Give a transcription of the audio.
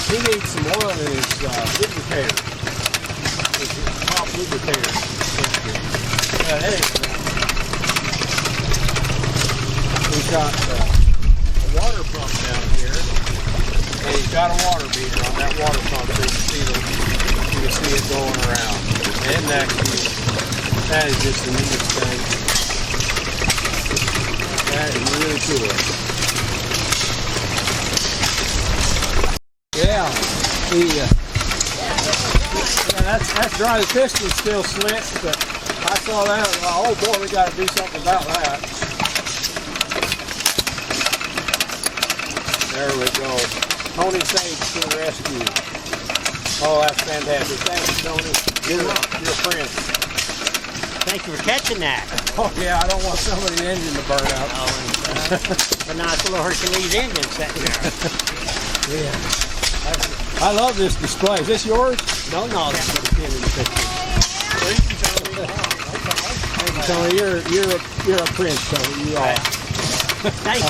He needs some oil in his lubricator. His top lubricator. Hey, he's got a water pump down here, and he's got a water meter on that water pump, so you can see it going around. And that is just the neatest thing. That is really cool. Yeah, that's dry. The piston's still slit, but I saw that. Oh boy, we got to do something about that. There we go. Tony Sage to the rescue. Oh, that's fantastic. Thanks, Tony. You're a friend. Thank you for catching that. Oh yeah, I don't want somebody's engine to burn out. Oh, a nice little Hercules engine sitting there. Yeah. I love this display. Is this yours? No, that's what it's in the picture. Tony, you're a prince, Tony. You are. Thank you.